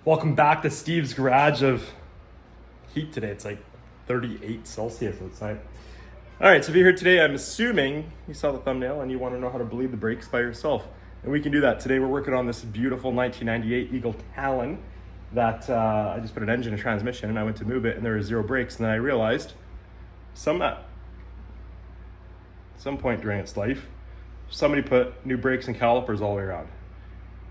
Welcome back to Steve's Garage of heat today. It's like 38 Celsius outside. All right, so if you're here today, I'm assuming you saw the thumbnail and you want to know how to bleed the brakes by yourself. And we can do that. Today we're working on this beautiful 1998 Eagle Talon that I just put an engine and transmission and I went to move it and there were 0 brakes. And then I realized at some point during its life, somebody put new brakes and calipers all the way around.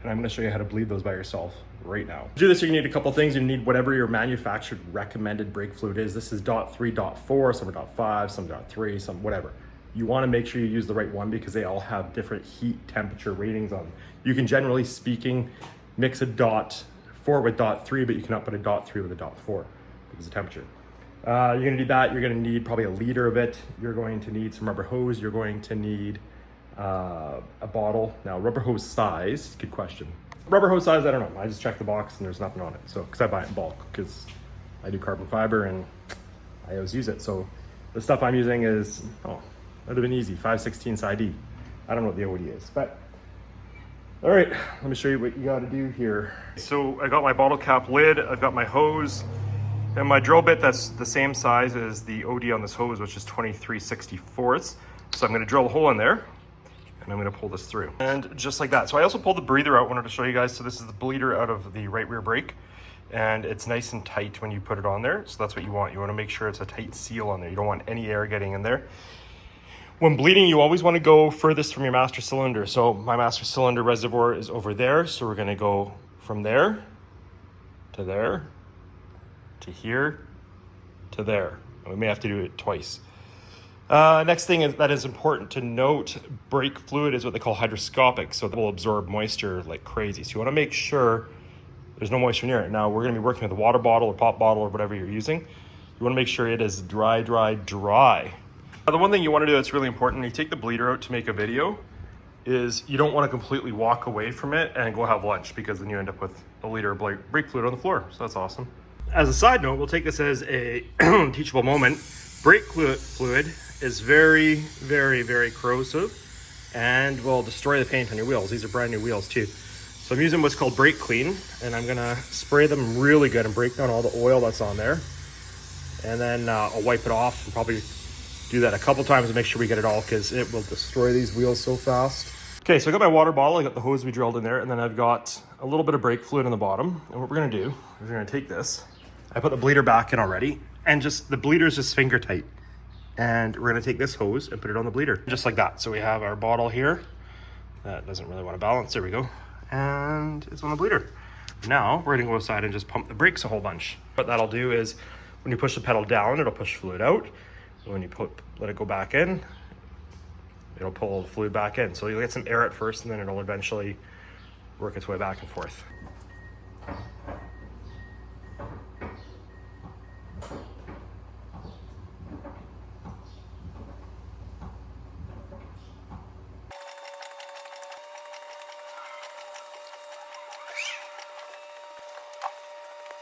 And I'm gonna show you how to bleed those by yourself right now. To do this, you need a couple things. You need whatever your manufactured recommended brake fluid is. This is .3, .4, some are .5, some .3, some whatever. You wanna make sure you use the right one because they all have different heat temperature ratings on them. You can, generally speaking, mix a .4 with .3, but you cannot put a .3 with a .4 because of temperature. You're gonna need that. You're gonna need probably a liter of it. You're going to need some rubber hose. You're going to need a bottle. Now, rubber hose size, good question. Rubber hose size, I don't know. I just checked the box and there's nothing on it. So, because I buy it in bulk, because I do carbon fiber and I always use it. So the stuff I'm using is, that would have been easy, 5/16 ID. I don't know what the OD is, but all right, let me show you what you got to do here. So I got my bottle cap lid, I've got my hose, and my drill bit that's the same size as the OD on this hose, which is 23/64. So I'm going to drill a hole in there. And I'm going to pull this through. And just like that. So I also pulled the breather out, wanted to show you guys. So this is the bleeder out of the right rear brake. And it's nice and tight when you put it on there. So that's what you want. You want to make sure it's a tight seal on there. You don't want any air getting in there. When bleeding, you always want to go furthest from your master cylinder. So my master cylinder reservoir is over there. So we're going to go from there to there to here to there. And we may have to do it twice. Next thing that is important to note, brake fluid is what they call hydroscopic, so it will absorb moisture like crazy. So you want to make sure there's no moisture near it. Now we're going to be working with a water bottle or pop bottle or whatever you're using. You want to make sure it is dry. Now, the one thing you want to do that's really important when you take the bleeder out to make a video is you don't want to completely walk away from it and go have lunch, because then you end up with a liter of brake fluid on the floor. So that's awesome. As a side note, we'll take this as a teachable moment. Brake fluid is very, very, very corrosive and will destroy the paint on your wheels. These are brand new wheels too. So I'm using what's called Brake Clean, and I'm gonna spray them really good and break down all the oil that's on there. And then I'll wipe it off and probably do that a couple times to make sure we get it all, because it will destroy these wheels so fast. Okay, so I got my water bottle, I got the hose we drilled in there, and then I've got a little bit of brake fluid on the bottom. And what we're gonna do is we're gonna take this. I put the bleeder back in already, and just the bleeder is just finger tight. And we're gonna take this hose and put it on the bleeder, just like that. So we have our bottle here. That doesn't really want to balance, there we go. And it's on the bleeder. Now we're gonna go outside and just pump the brakes a whole bunch. What that'll do is when you push the pedal down, it'll push fluid out. And when you let it go back in, it'll pull the fluid back in. So you'll get some air at first, and then it'll eventually work its way back and forth.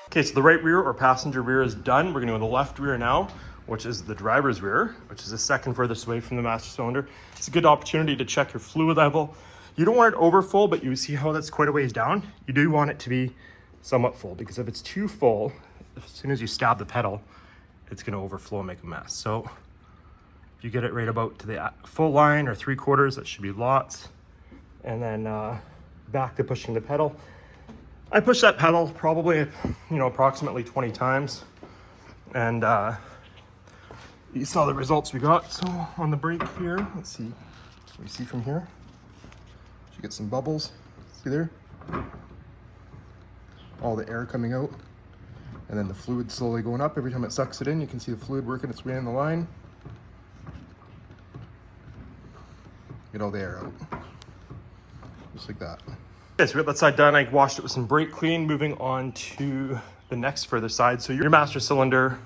Okay, so the right rear or passenger rear is done. We're gonna go to the left rear now, which is the driver's rear, which is the second furthest away from the master cylinder. It's a good opportunity to check your fluid level. You don't want it over full, but you see how that's quite a ways down. You do want it to be somewhat full, because if it's too full, as soon as you stab the pedal, it's gonna overflow and make a mess. So if you get it right about to the full line or 3/4, that should be lots. And then back to pushing the pedal. I push that pedal probably, approximately 20 times. And you saw the results we got. So on the brake here, let's see what we see from here. You get some bubbles, see there? All the air coming out. And then the fluid slowly going up. Every time it sucks it in, you can see the fluid working its way in the line. Get all the air out. Just like that. Okay, so we got that side done. I washed it with some Brake Clean. Moving on to the next further side. So your master cylinder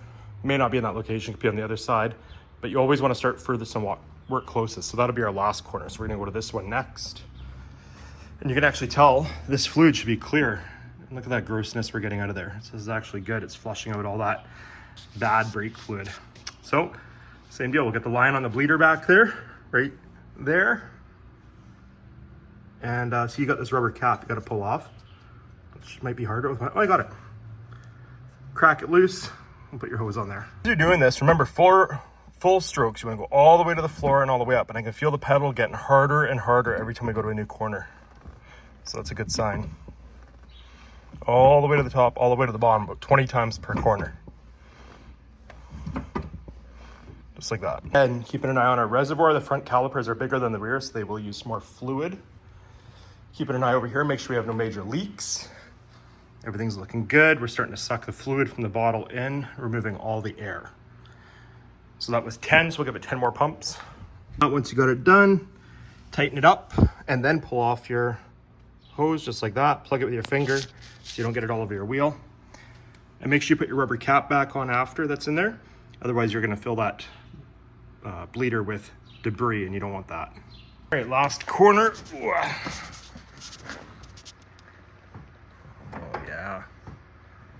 may not be in that location, it could be on the other side, but you always want to start furthest and work closest. So that'll be our last corner. So we're gonna go to this one next. And you can actually tell this fluid should be clear. And look at that grossness we're getting out of there. So this is actually good. It's flushing out all that bad brake fluid. So same deal, we'll get the line on the bleeder back there, right there. And so you got this rubber cap you got to pull off. which might be harder with my, oh, I got it. Crack it loose and put your hose on there. As you're doing this, remember full strokes. You want to go all the way to the floor and all the way up. And I can feel the pedal getting harder and harder every time I go to a new corner. So that's a good sign. All the way to the top, all the way to the bottom, about 20 times per corner. Just like that. And keeping an eye on our reservoir. The front calipers are bigger than the rear, so they will use more fluid. Keeping an eye over here, make sure we have no major leaks. Everything's looking good. We're starting to suck the fluid from the bottle in, removing all the air. So that was 10, so we'll give it 10 more pumps. Once you got it done, tighten it up and then pull off your hose just like that. Plug it with your finger so you don't get it all over your wheel. And make sure you put your rubber cap back on after that's in there. Otherwise you're gonna fill that bleeder with debris and you don't want that. All right, last corner. Oh yeah.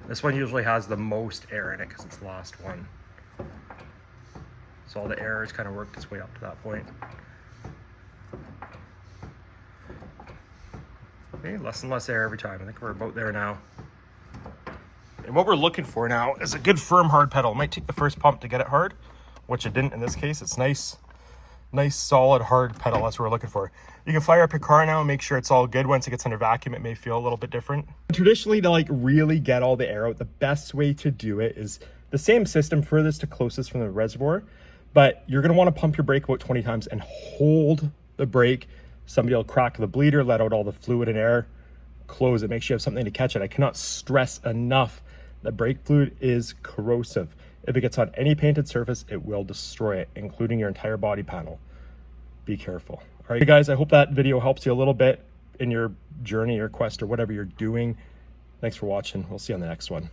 This one usually has the most air in it because it's the last one. So all the air has kind of worked its way up to that point. Okay, less and less air every time. I think we're about there now. And what we're looking for now is a good firm hard pedal. It might take the first pump to get it hard, which it didn't in this case. It's nice solid hard pedal. That's what we're looking for. You can fire up your car now and make sure it's all good. Once it gets under vacuum, it may feel a little bit different. Traditionally, to like really get all the air out, the best way to do it is the same system, furthest to closest from the reservoir, but you're gonna wanna pump your brake about 20 times and hold the brake. Somebody will crack the bleeder, let out all the fluid and air, close it, make sure you have something to catch it. I cannot stress enough that brake fluid is corrosive. If it gets on any painted surface, it will destroy it, including your entire body panel. Be careful. All right, guys, I hope that video helps you a little bit in your journey or quest or whatever you're doing. Thanks for watching. We'll see you on the next one.